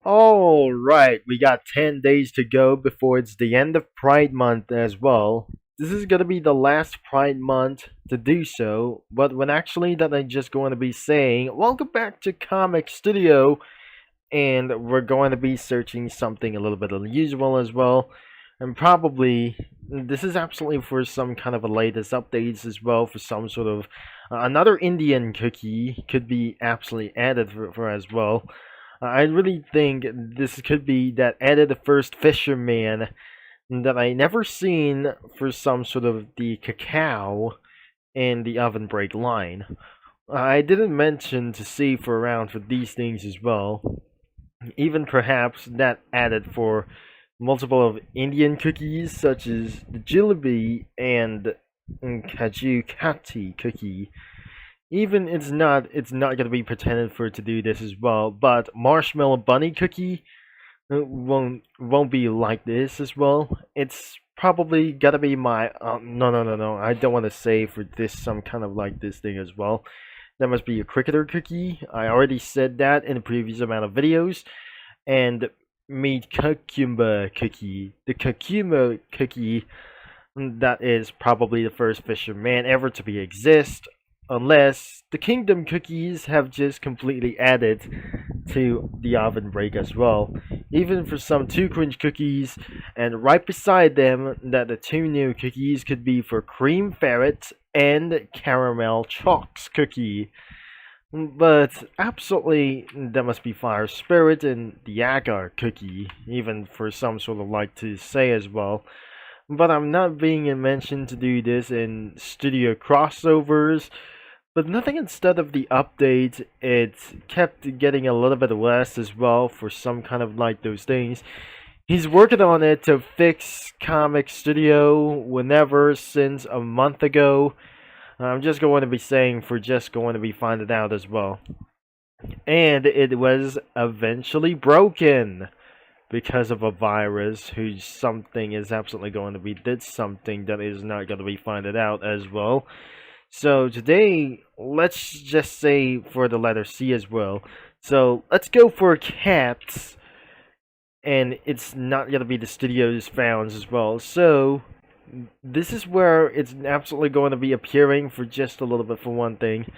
Alright, we got 10 days to go before it's the end of Pride Month as well. This is gonna be the last Pride Month to do so, but when actually that I'm just going to be saying, welcome back to Comic Studio, and we're going to be searching something a little bit unusual as well. And probably, this is absolutely for some kind of a latest updates as well, for some sort of, another Indian cookie could be absolutely added for as well. I really think this could be that added the first fisherman that I never seen for some sort of the cacao and the oven break line. I didn't mention to see for around for these things as well. Even perhaps that added for multiple of Indian cookies such as the jalebi and kaju kati cookie. Even it's not gonna be pretended for it to do this as well, but marshmallow bunny cookie won't be like this as well. It's probably gotta be my no, I don't want to say for this some kind of like this thing as well. That must be a cricketer cookie. I already said that in the previous amount of videos. And meat cucumber cookie. The cucumber cookie, that is probably the first fisherman ever to be exist, unless the kingdom cookies have just completely added to the oven break as well. Even for some 2 crunch cookies, and right beside them that the 2 new cookies could be for cream ferret and caramel chalks cookie. But absolutely, there must be fire spirit and the agar cookie, even for some sort of like to say as well. But I'm not being mentioned to do this in studio crossovers. But nothing instead of the update, it kept getting a little bit less as well for some kind of like those things. He's working on it to fix Comic Studio whenever since a month ago. I'm just going to be saying for just going to be finding out as well. And it was eventually broken because of a virus whose something is absolutely going to be did something that is not going to be finding out as well. So today, let's just say for the letter C as well. So let's go for cats, and it's not gonna be the studio's founds as well. So this is where it's absolutely going to be appearing for just a little bit for one thing,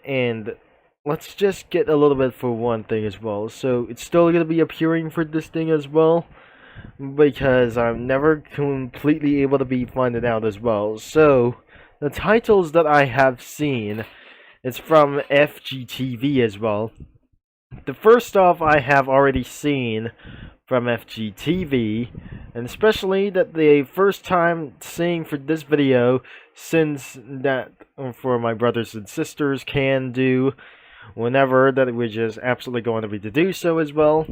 and let's just get a little bit for one thing as well. So it's still gonna be appearing for this thing as well, because I'm never completely able to be finding out as well. So the titles that I have seen is from FGTeeV as well. The first off I have already seen from FGTeeV, and especially that the first time seeing for this video, since that for my brothers and sisters can do whenever that we're just absolutely going to be to do so as well.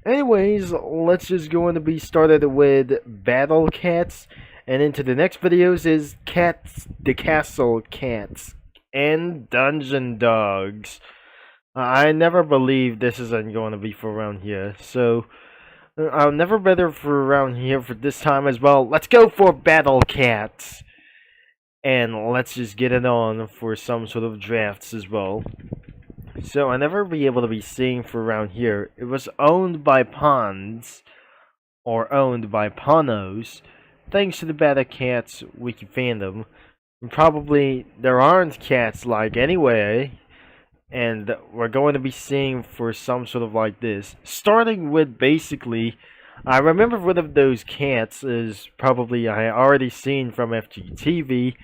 Anyways, let's just going to be started with Battle Cats, and into the next videos is Cats, the Castle Cats, and Dungeon Dogs. I never believed this isn't going to be for around here, so I'll never better for around here for this time as well. Let's go for Battle Cats, and let's just get it on for some sort of drafts as well. So I never be able to be seeing for around here. It was owned by Pons, or owned by Ponos, thanks to the Battle Cats wiki fandom. And probably there aren't cats like anyway, and we're going to be seeing for some sort of like this. Starting with basically, I remember one of those cats is probably I already seen from FGTeeV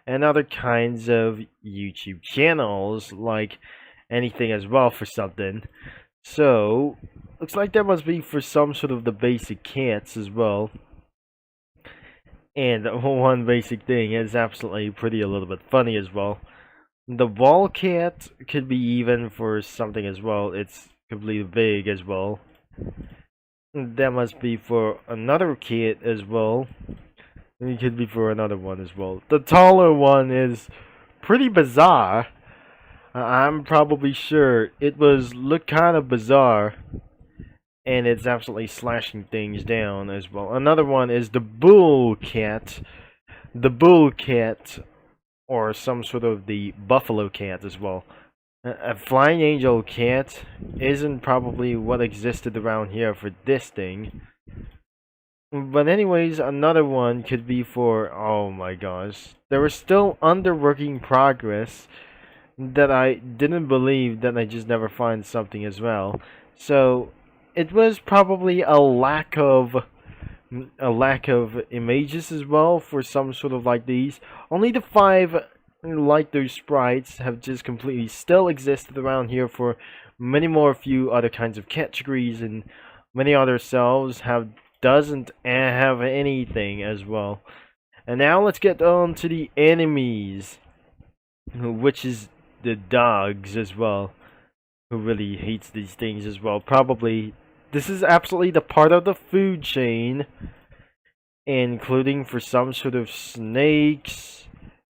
and other kinds of YouTube channels, like anything as well for something. So looks like that must be for some sort of the basic cats as well. And one basic thing is absolutely pretty a little bit funny as well. The wall cat could be even for something as well. It's completely big as well. That must be for another cat as well. And it could be for another one as well. The taller one is pretty bizarre. I'm probably sure it look kind of bizarre. And it's absolutely slashing things down as well. Another one is the bull cat. The bull cat, or some sort of the buffalo cat as well. A flying angel cat isn't probably what existed around here for this thing. But anyways, another one could be for, oh my gosh, there was still under working progress that I didn't believe that I just never find something as well. So it was probably a lack of images as well for some sort of like these. Only the five like those sprites have just completely still existed around here for many more few other kinds of categories, and many other cells have doesn't have anything as well. And now let's get on to the enemies, which is the dogs as well, who really hates these things as well. Probably this is absolutely the part of the food chain, including for some sort of snakes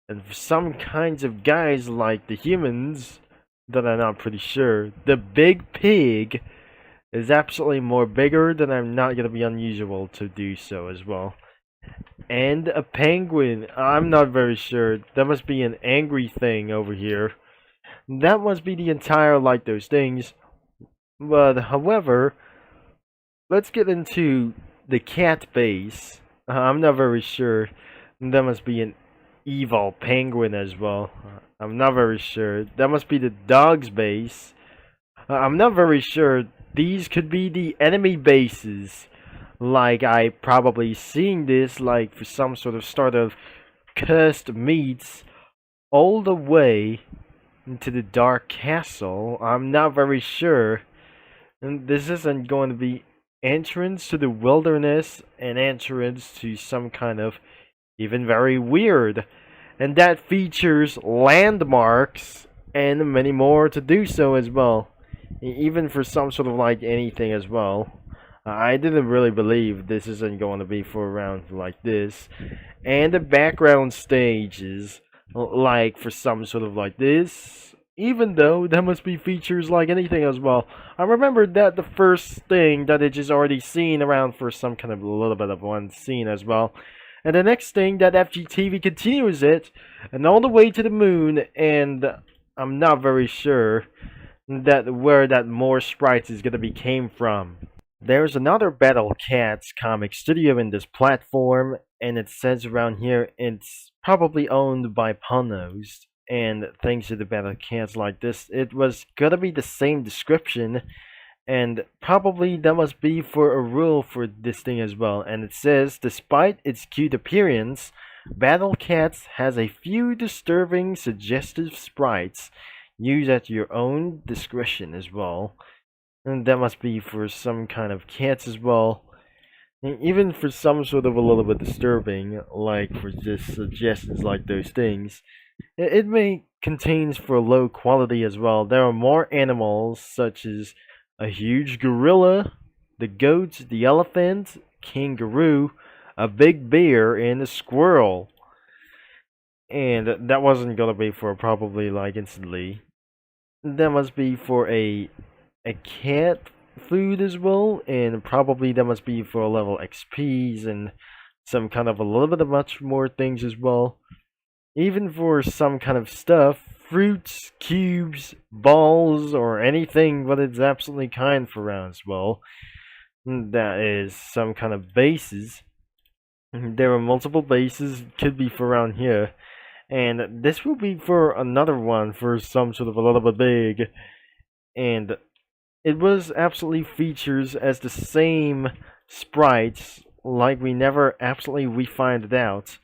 and for some kinds of guys like the humans that I'm not pretty sure. The big pig is absolutely more bigger than I'm not gonna be unusual to do so as well. And a penguin, I'm not very sure. That must be an angry thing over here. That must be the entire like those things. But however, let's get into the cat base. I'm not very sure. That must be an evil penguin as well. I'm not very sure. That must be the dog's base. I'm not very sure. These could be the enemy bases. Like I probably seeing this like for some sort of start of cursed meats all the way into the dark castle. I'm not very sure. And this isn't going to be entrance to the wilderness and entrance to some kind of even very weird. And that features landmarks and many more to do so as well. Even for some sort of like anything as well. I didn't really believe this isn't going to be for a round like this. And the background stages, like for some sort of like this, even though there must be features like anything as well. I remember that the first thing that it just already seen around for some kind of a little bit of one scene as well. And the next thing that FGTeeV continues it, and all the way to the moon, and I'm not very sure that where that more sprites is gonna be came from. There's another Battle Cats comic studio in this platform, and it says around here it's probably owned by Panos. And thanks to the Battle Cats like this, it was gonna be the same description, and probably that must be for a rule for this thing as well. And it says, despite its cute appearance, Battle Cats has a few disturbing, suggestive sprites. Use at your own discretion as well. And that must be for some kind of cats as well. And even for some sort of a little bit disturbing, like for just suggestions like those things. It may contains for low quality as well. There are more animals such as a huge gorilla, the goat, the elephant, kangaroo, a big bear, and a squirrel. And that wasn't gonna be for probably like instantly. That must be for a cat food as well, and probably that must be for level XPs and some kind of a little bit of much more things as well. Even for some kind of stuff, fruits, cubes, balls, or anything but it's absolutely kind for round as well. That is some kind of bases. There are multiple bases, could be for around here. And this will be for another one for some sort of a little bit big. And it was absolutely features as the same sprites, like we never absolutely find it out.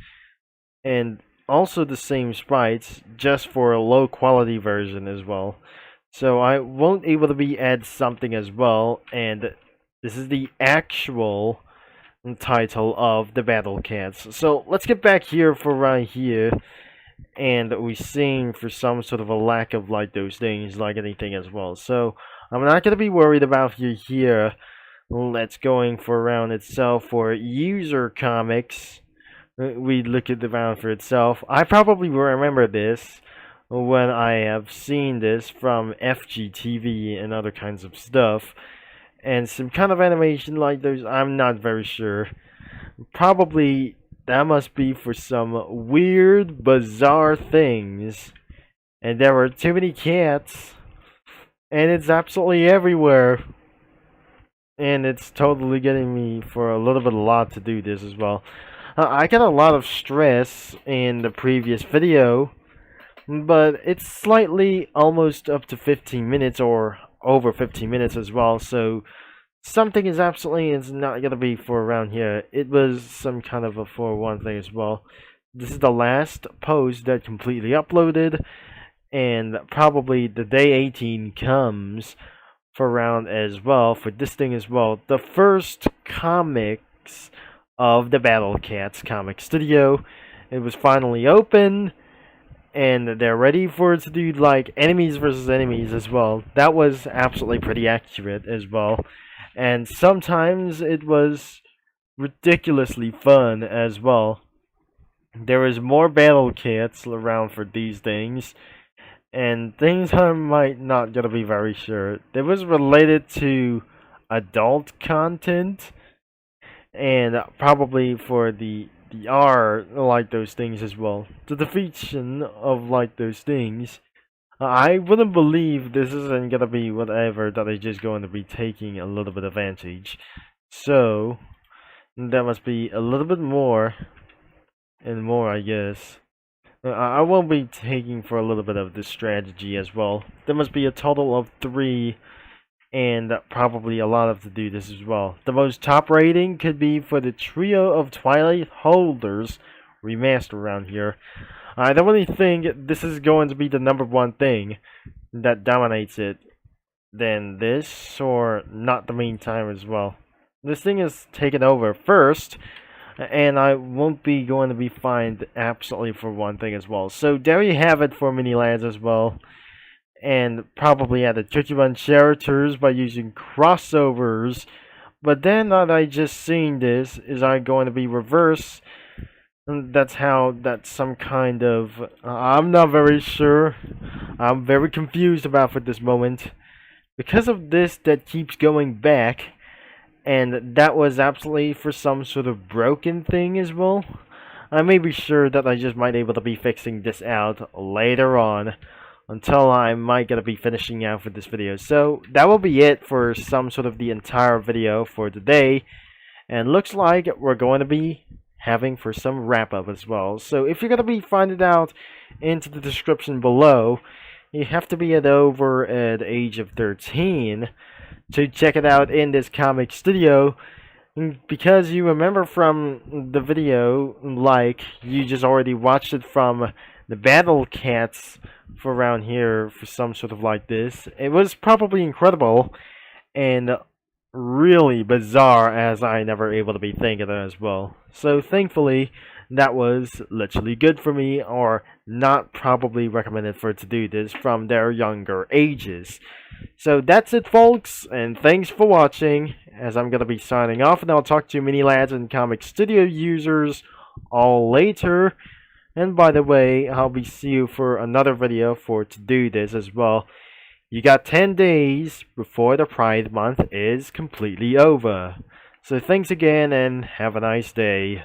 And also the same sprites, just for a low quality version as well. So I won't able to be add something as well, and this is the actual title of the Battle Cats. So let's get back here for right here, and we sing for some sort of a lack of like those things, like anything as well. So I'm not gonna be worried about you here. Let's going for round itself for user comics. We look at the round for itself. I probably will remember this when I have seen this from FGTeeV and other kinds of stuff. And some kind of animation like those, I'm not very sure. Probably that must be for some weird, bizarre things. and there were too many cats, and it's absolutely everywhere. And it's totally getting me for a little bit a lot to do this as well. I got a lot of stress in the previous video, but it's slightly almost up to 15 minutes or over 15 minutes as well, so something is absolutely is not gonna be for around here. It was some kind of a 4-1 thing as well. This is the last post that completely uploaded, and probably the day 18 comes for round as well for this thing as well. The first comics of the Battle Cats comic studio. It was finally open, and they're ready for it to do like enemies versus enemies as well. That was absolutely pretty accurate as well, and sometimes it was ridiculously fun as well. There is more Battle Cats around for these things, and things I might not gonna be very sure. It was related to adult content, and probably for the R like those things as well. The defeation of like those things. I wouldn't believe this isn't gonna be whatever that is just going to be taking a little bit of advantage. So that must be a little bit more and more, I guess. I won't be taking for a little bit of this strategy as well. There must be a total of 3, and probably a lot of to do this as well. The most top rating could be for the Trio of Twilight Holders remaster around here. I don't really think this is going to be the #1 thing that dominates it than this, or not the meantime as well. This thing is taken over first, and I won't be going to be fined absolutely for one thing as well. So there you have it for mini lads as well, and probably add a tricky run characters by using crossovers. But then that I just seen this, is I going to be reverse? That's how that's some kind of I'm not very sure. I'm very confused about for this moment because of this that keeps going back. And that was absolutely for some sort of broken thing as well. I may be sure that I just might able to be fixing this out later on, until I might gonna be finishing out for this video. So that will be it for some sort of the entire video for today. And looks like we're going to be having for some wrap up as well. So if you're gonna be finding out into the description below, you have to be over at age of 13 to check it out in this comic studio, because you remember from the video, like you just already watched it from the Battle Cats for around here for some sort of like this. It was probably incredible and really bizarre, as I never able to be thinking as well. So thankfully that was literally good for me, or not probably recommended for it to do this from their younger ages. So that's it, folks, and thanks for watching, as I'm gonna be signing off, and I'll talk to mini lads and comic studio users all later. And by the way, I'll be see you for another video for to do this as well. You got 10 days before the Pride Month is completely over. So thanks again, and have a nice day.